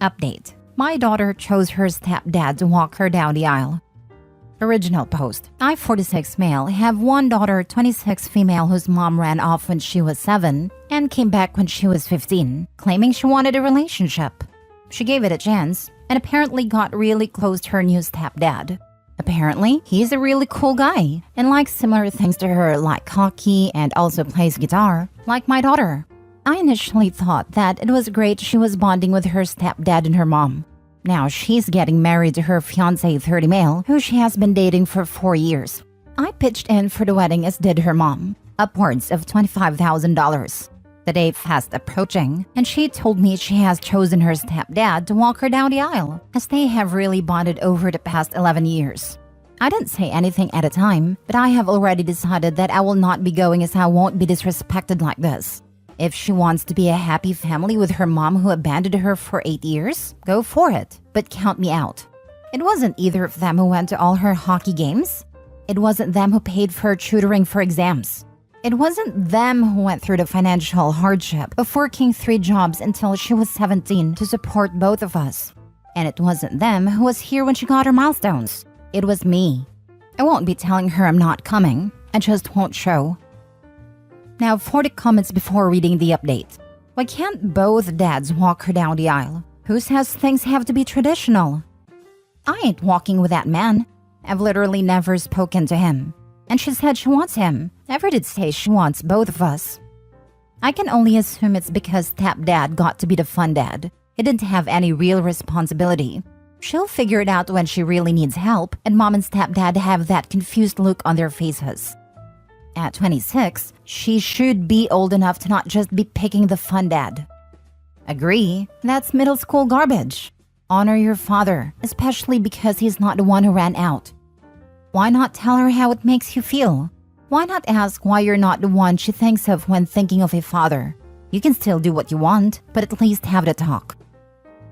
Update. My daughter chose her stepdad to walk her down the aisle. Original post. I, 46 male, have one daughter, 26 female, whose mom ran off when she was 7 and came back when she was 15, claiming she wanted a relationship. She gave it a chance and apparently got really close to her new stepdad. Apparently, he's a really cool guy and likes similar things to her, like hockey, and also plays guitar, like my daughter. I initially thought that it was great she was bonding with her stepdad and her mom. Now she's getting married to her fiancé, 30 male, who she has been dating for 4 years. I pitched in for the wedding, as did her mom, upwards of $25,000. The day fast approaching, and she told me she has chosen her stepdad to walk her down the aisle, as they have really bonded over the past 11 years. I didn't say anything at the time, but I have already decided that I will not be going, as I won't be disrespected like this. If she wants to be a happy family with her mom who abandoned her for 8 years, go for it, but count me out. It wasn't either of them who went to all her hockey games. It wasn't them who paid for her tutoring for exams. It wasn't them who went through the financial hardship of working 3 jobs until she was 17 to support both of us. And it wasn't them who was here when she got her milestones. It was me. I won't be telling her I'm not coming. I just won't show. Now for the comments before reading the update. Why can't both dads walk her down the aisle? Who says things have to be traditional? I ain't walking with that man. I've literally never spoken to him. And she said she wants him. Never did say she wants both of us. I can only assume it's because stepdad got to be the fun dad. He didn't have any real responsibility. She'll figure it out when she really needs help, and mom and stepdad have that confused look on their faces. At 26, she should be old enough to not just be picking the fun dad. Agree, that's middle school garbage. Honor your father, especially because he's not the one who ran out. Why not tell her how it makes you feel? Why not ask why you're not the one she thinks of when thinking of a father? You can still do what you want, but at least have the talk.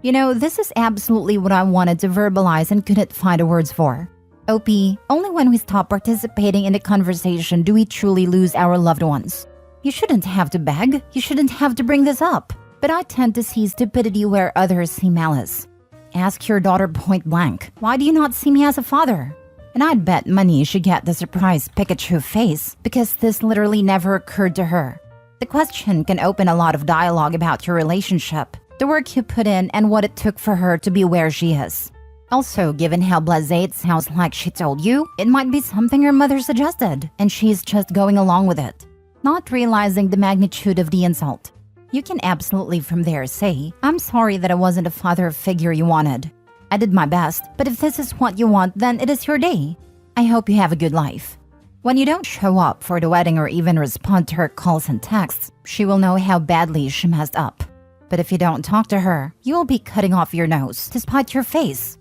You know, this is absolutely what I wanted to verbalize and couldn't find the words for. OP, only when we stop participating in the conversation do we truly lose our loved ones. You shouldn't have to beg, you shouldn't have to bring this up. But I tend to see stupidity where others see malice. Ask your daughter point blank, why do you not see me as a father? And I'd bet money she get the surprised Pikachu face, because this literally never occurred to her. The question can open a lot of dialogue about your relationship, the work you put in, and what it took for her to be where she is. Also, given how blasé it sounds like she told you, it might be something her mother suggested, and she's just going along with it, not realizing the magnitude of the insult. You can absolutely from there say, I'm sorry that I wasn't a father figure you wanted. I did my best, but if this is what you want, then it is your day. I hope you have a good life. When you don't show up for the wedding or even respond to her calls and texts, she will know how badly she messed up. But if you don't talk to her, you will be cutting off your nose to spite your face.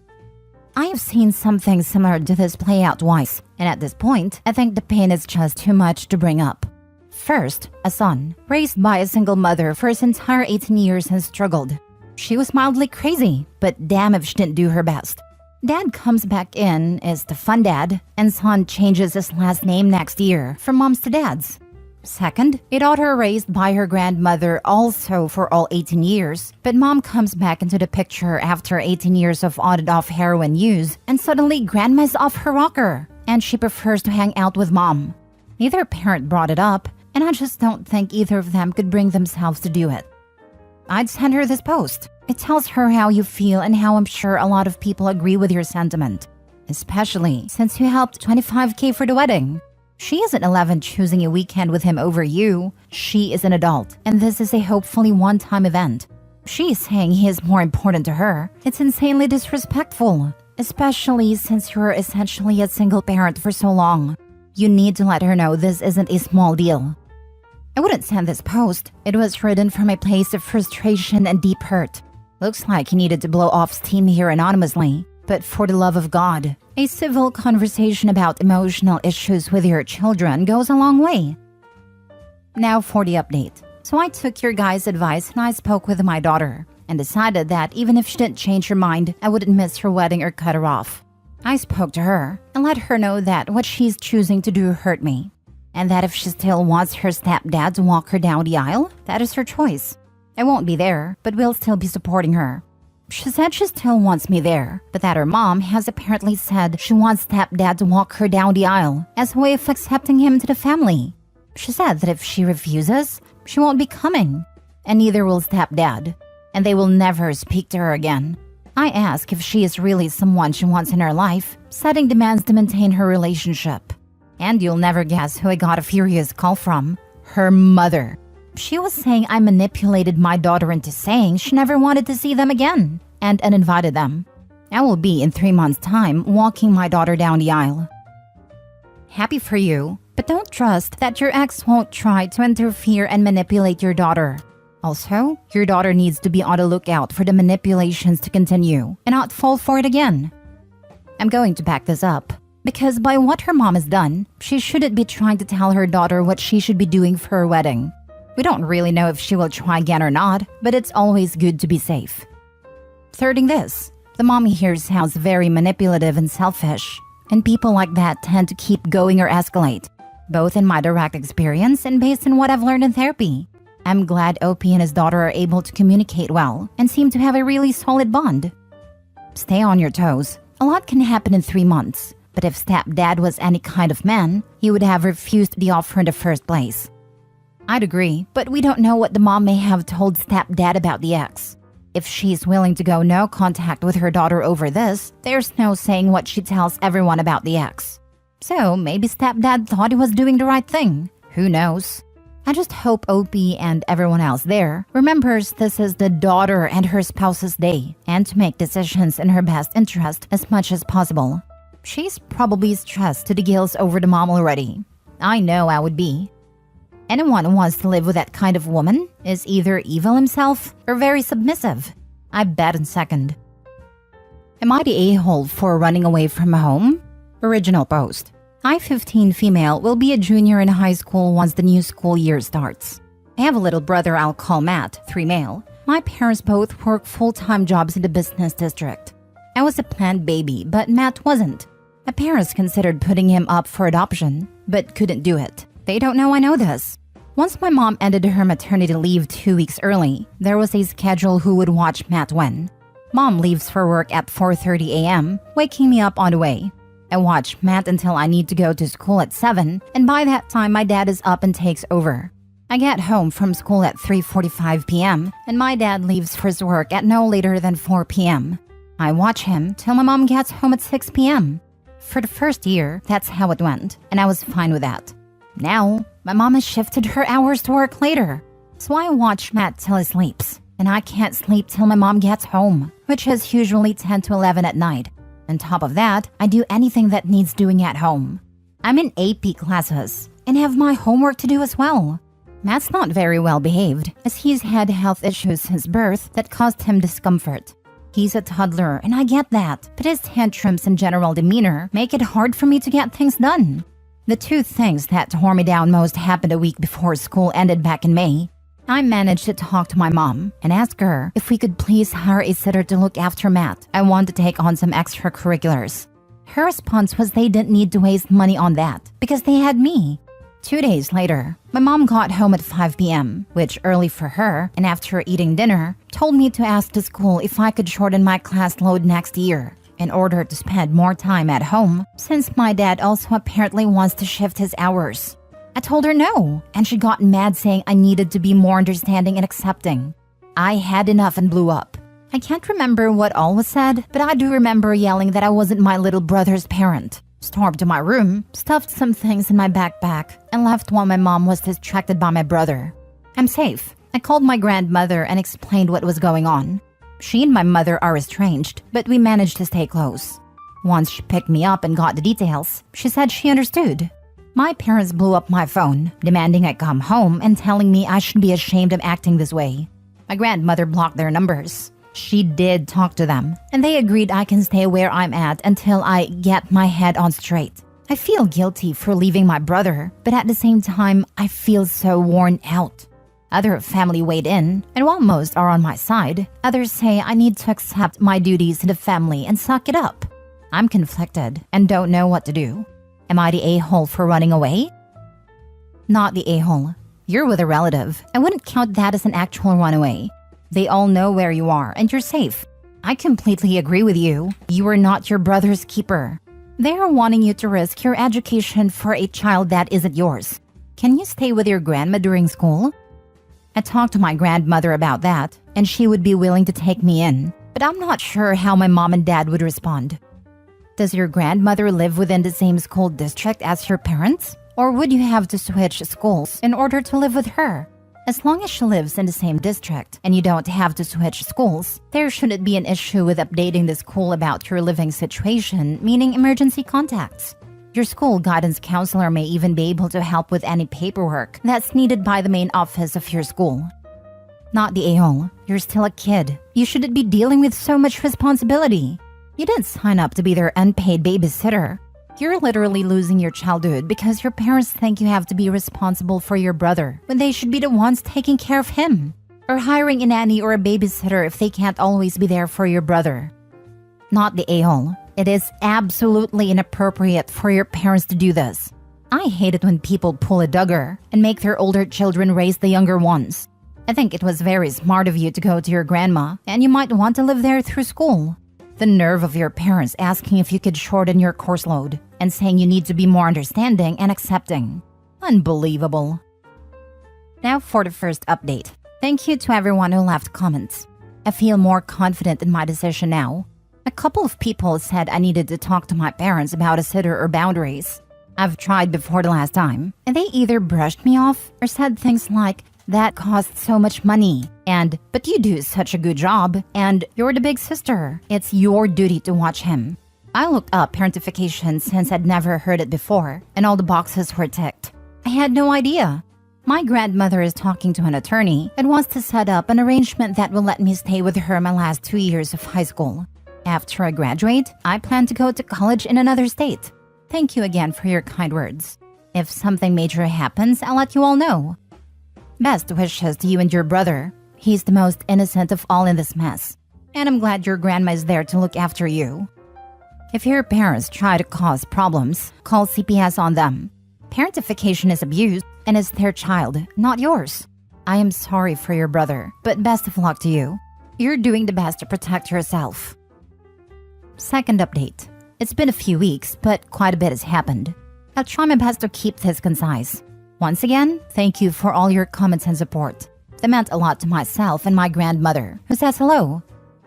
I have seen something similar to this play out twice, and at this point, I think the pain is just too much to bring up. First, a son, raised by a single mother for his entire 18 years and struggled. She was mildly crazy, but damn if she didn't do her best. Dad comes back in, is the fun dad, and son changes his last name next year from moms to dads. Second, a daughter raised by her grandmother also for all 18 years, but mom comes back into the picture after 18 years of on-and-off heroin use, and suddenly grandma's off her rocker, and she prefers to hang out with mom. Neither parent brought it up, and I just don't think either of them could bring themselves to do it. I'd send her this post. It tells her how you feel and how I'm sure a lot of people agree with your sentiment, especially since you helped $25K for the wedding. She isn't 11 choosing a weekend with him over you. She is an adult, and this is a hopefully one-time event. She is saying he is more important to her. It's insanely disrespectful, especially since you're essentially a single parent for so long. You need to let her know this isn't a small deal. I wouldn't send this post. It was written from a place of frustration and deep hurt. Looks like he needed to blow off steam here anonymously. But for the love of God, a civil conversation about emotional issues with your children goes a long way. Now for the update. So I took your guys' advice and I spoke with my daughter and decided that even if she didn't change her mind, I wouldn't miss her wedding or cut her off. I spoke to her and let her know that what she's choosing to do hurt me, and that if she still wants her stepdad to walk her down the aisle, that is her choice. I won't be there, but will still be supporting her. She said she still wants me there, but that her mom has apparently said she wants stepdad to walk her down the aisle as a way of accepting him to the family. She said that if she refuses, she won't be coming, and neither will stepdad, and they will never speak to her again. I ask if she is really someone she wants in her life, setting demands to maintain her relationship. And you'll never guess who I got a furious call from. Her mother. She was saying I manipulated my daughter into saying she never wanted to see them again, and uninvited them. I will be in 3 months' time walking my daughter down the aisle. Happy for you, but don't trust that your ex won't try to interfere and manipulate your daughter. Also, your daughter needs to be on the lookout for the manipulations to continue and not fall for it again. I'm going to back this up, because by what her mom has done, she shouldn't be trying to tell her daughter what she should be doing for her wedding. We don't really know if she will try again or not, but it's always good to be safe. Thirding this, the mommy here sounds very manipulative and selfish, and people like that tend to keep going or escalate, both in my direct experience and based on what I've learned in therapy. I'm glad OP and his daughter are able to communicate well and seem to have a really solid bond. Stay on your toes. A lot can happen in 3 months, but if stepdad was any kind of man, he would have refused the offer in the first place. I'd agree, but we don't know what the mom may have told stepdad about the ex. If she's willing to go no contact with her daughter over this, there's no saying what she tells everyone about the ex. So maybe stepdad thought he was doing the right thing. Who knows? I just hope OP and everyone else there remembers this is the daughter and her spouse's day, and to make decisions in her best interest as much as possible. She's probably stressed to the gills over the mom already. I know I would be. Anyone who wants to live with that kind of woman is either evil himself or very submissive. I bet on second. Am I the a-hole for running away from home? Original post. I, 15 female, will be a junior in high school once the new school year starts. I have a little brother I'll call Matt, 3 male. My parents both work full-time jobs in the business district. I was a planned baby, but Matt wasn't. My parents considered putting him up for adoption, but couldn't do it. They don't know I know this. Once my mom ended her maternity leave 2 weeks early, there was a schedule who would watch Matt when. Mom leaves for work at 4:30 a.m., waking me up on the way. I watch Matt until I need to go to school at 7, and by that time my dad is up and takes over. I get home from school at 3:45 p.m., and my dad leaves for his work at no later than 4 p.m. I watch him till my mom gets home at 6 p.m. For the first year, that's how it went, and I was fine with that. Now, my mom has shifted her hours to work later, so I watch Matt till he sleeps, and I can't sleep till my mom gets home, which is usually 10 to 11 at night. On top of that, I do anything that needs doing at home. I'm in AP classes and have my homework to do as well. Matt's not very well behaved, as he's had health issues since birth that caused him discomfort. He's a toddler, and I get that, but his tantrums and general demeanor make it hard for me to get things done. The 2 things that tore me down most happened a week before school ended back in May. I managed to talk to my mom and ask her if we could please hire a sitter to look after Matt. I want to take on some extracurriculars. Her response was they didn't need to waste money on that because they had me. 2 days later, my mom got home at 5 p.m., which early for her, and after eating dinner, told me to ask the school if I could shorten my class load next year in order to spend more time at home, since my dad also apparently wants to shift his hours. I told her no, and she got mad saying I needed to be more understanding and accepting. I had enough and blew up. I can't remember what all was said, but I do remember yelling that I wasn't my little brother's parent. Stormed to my room, stuffed some things in my backpack, and left while my mom was distracted by my brother. I'm safe. I called my grandmother and explained what was going on. She and my mother are estranged, but we managed to stay close. Once she picked me up and got the details, she said she understood. My parents blew up my phone, demanding I come home and telling me I should be ashamed of acting this way. My grandmother blocked their numbers. She did talk to them, and they agreed I can stay where I'm at until I get my head on straight. I feel guilty for leaving my brother, but at the same time, I feel so worn out. Other family weighed in, and while most are on my side, others say I need to accept my duties to the family and suck it up. I'm conflicted and don't know what to do. Am I the a-hole for running away? Not the a-hole. You're with a relative. I wouldn't count that as an actual runaway. They all know where you are and you're safe. I completely agree with you. You are not your brother's keeper. They are wanting you to risk your education for a child that isn't yours. Can you stay with your grandma during school? I talked to my grandmother about that, and she would be willing to take me in, but I'm not sure how my mom and dad would respond. Does your grandmother live within the same school district as your parents? Or would you have to switch schools in order to live with her? As long as she lives in the same district and you don't have to switch schools, there shouldn't be an issue with updating the school about your living situation, meaning emergency contacts. Your school guidance counselor may even be able to help with any paperwork that's needed by the main office of your school. Not the a-hole. You're still a kid. You shouldn't be dealing with so much responsibility. You didn't sign up to be their unpaid babysitter. You're literally losing your childhood because your parents think you have to be responsible for your brother when they should be the ones taking care of him. Or hiring a nanny or a babysitter if they can't always be there for your brother. Not the a-hole. It is absolutely inappropriate for your parents to do this. I hate it when people pull a Duggar and make their older children raise the younger ones. I think it was very smart of you to go to your grandma, and you might want to live there through school. The nerve of your parents asking if you could shorten your course load and saying you need to be more understanding and accepting. Unbelievable. Now for the first update. Thank you to everyone who left comments. I feel more confident in my decision now. A couple of people said I needed to talk to my parents about a sitter or boundaries. I've tried before the last time, and they either brushed me off or said things like, "That costs so much money," and "But you do such a good job," and "You're the big sister. It's your duty to watch him." I looked up parentification since I'd never heard it before, and all the boxes were ticked. I had no idea. My grandmother is talking to an attorney and wants to set up an arrangement that will let me stay with her my last 2 years of high school. After I graduate, I plan to go to college in another state. Thank you again for your kind words. If something major happens, I'll let you all know. Best wishes to you and your brother. He's the most innocent of all in this mess. And I'm glad your grandma is there to look after you. If your parents try to cause problems, call CPS on them. Parentification is abuse and it's their child, not yours. I am sorry for your brother, but best of luck to you. You're doing the best to protect yourself. Second update. It's been a few weeks, but quite a bit has happened. I'll try my best to keep this concise. Once again, thank you for all your comments and support. That meant a lot to myself and my grandmother, who says hello.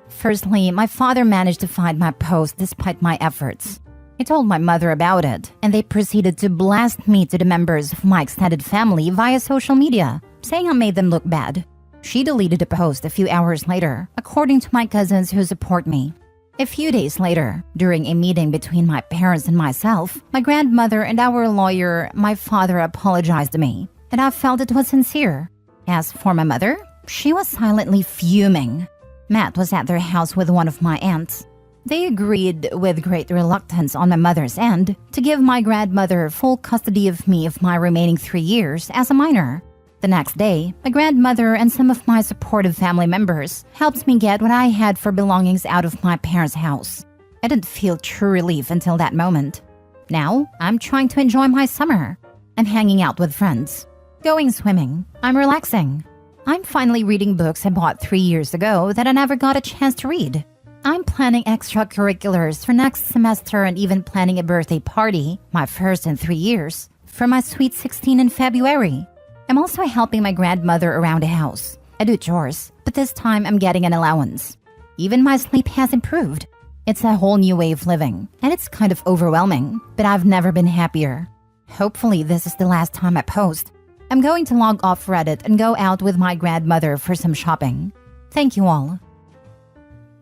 Firstly, my father managed to find my post despite my efforts. I told my mother about it, and they proceeded to blast me to the members of my extended family via social media, saying I made them look bad. She deleted the post a few hours later, according to my cousins who support me. A few days later, during a meeting between my parents and myself, my grandmother and our lawyer, my father, apologized to me, and I felt it was sincere. As for my mother, she was silently fuming. Matt was at their house with one of my aunts. They agreed, with great reluctance on my mother's end, to give my grandmother full custody of me of my remaining 3 years as a minor. The next day, my grandmother and some of my supportive family members helped me get what I had for belongings out of my parents' house. I didn't feel true relief until that moment. Now, I'm trying to enjoy my summer. I'm hanging out with friends, going swimming. I'm relaxing. I'm finally reading books I bought 3 years ago that I never got a chance to read. I'm planning extracurriculars for next semester and even planning a birthday party, my first in 3 years, for my sweet 16 in February. I'm also helping my grandmother around the house. I do chores, but this time I'm getting an allowance. Even my sleep has improved. It's a whole new way of living, and it's kind of overwhelming, but I've never been happier. Hopefully this is the last time I post. I'm going to log off Reddit and go out with my grandmother for some shopping. Thank you all.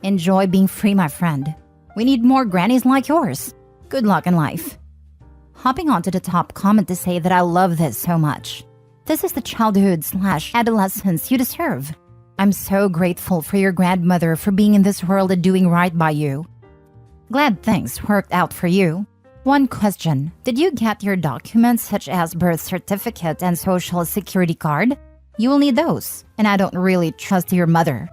Enjoy being free, my friend. We need more grannies like yours. Good luck in life. Hopping onto the top comment to say that I love this so much. This is the childhood/adolescence you deserve. I'm so grateful for your grandmother for being in this world and doing right by you. Glad things worked out for you. One question, did you get your documents such as birth certificate and social security card? You will need those, and I don't really trust your mother.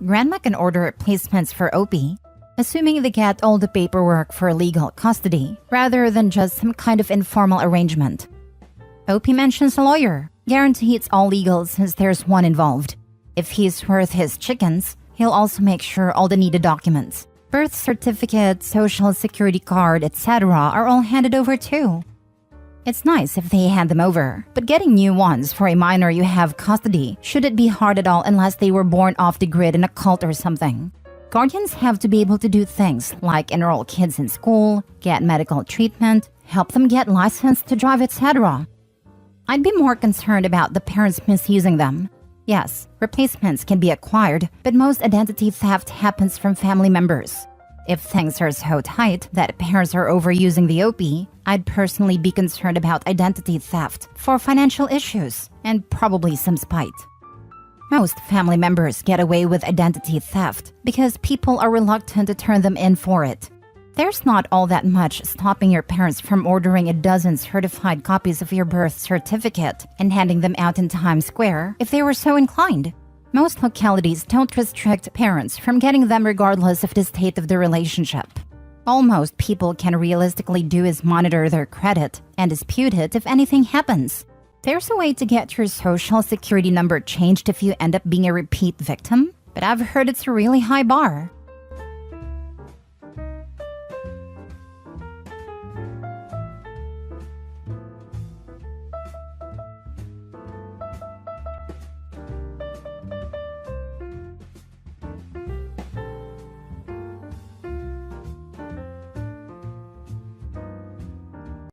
Grandma can order placements for OP, assuming they get all the paperwork for legal custody, rather than just some kind of informal arrangement. OP mentions a lawyer. Guarantee it's all legal since there's one involved. If he's worth his chickens, He'll also make sure all the needed documents, birth certificate, social security card, etc. are all handed over too. It's nice if they hand them over, but getting new ones for a minor you have custody shouldn't be hard at all unless they were born off the grid in a cult or something. Guardians have to be able to do things like enroll kids in school, get medical treatment, help them get licensed to drive, etc. I'd be more concerned about the parents misusing them. Yes, replacements can be acquired, but most identity theft happens from family members. If things are so tight that parents are overusing the OP, I'd personally be concerned about identity theft for financial issues and probably some spite. Most family members get away with identity theft because people are reluctant to turn them in for it. There's not all that much stopping your parents from ordering a dozen certified copies of your birth certificate and handing them out in Times Square if they were so inclined. Most localities don't restrict parents from getting them regardless of the state of the relationship. All most people can realistically do is monitor their credit and dispute it if anything happens. There's a way to get your social security number changed if you end up being a repeat victim, but I've heard it's a really high bar.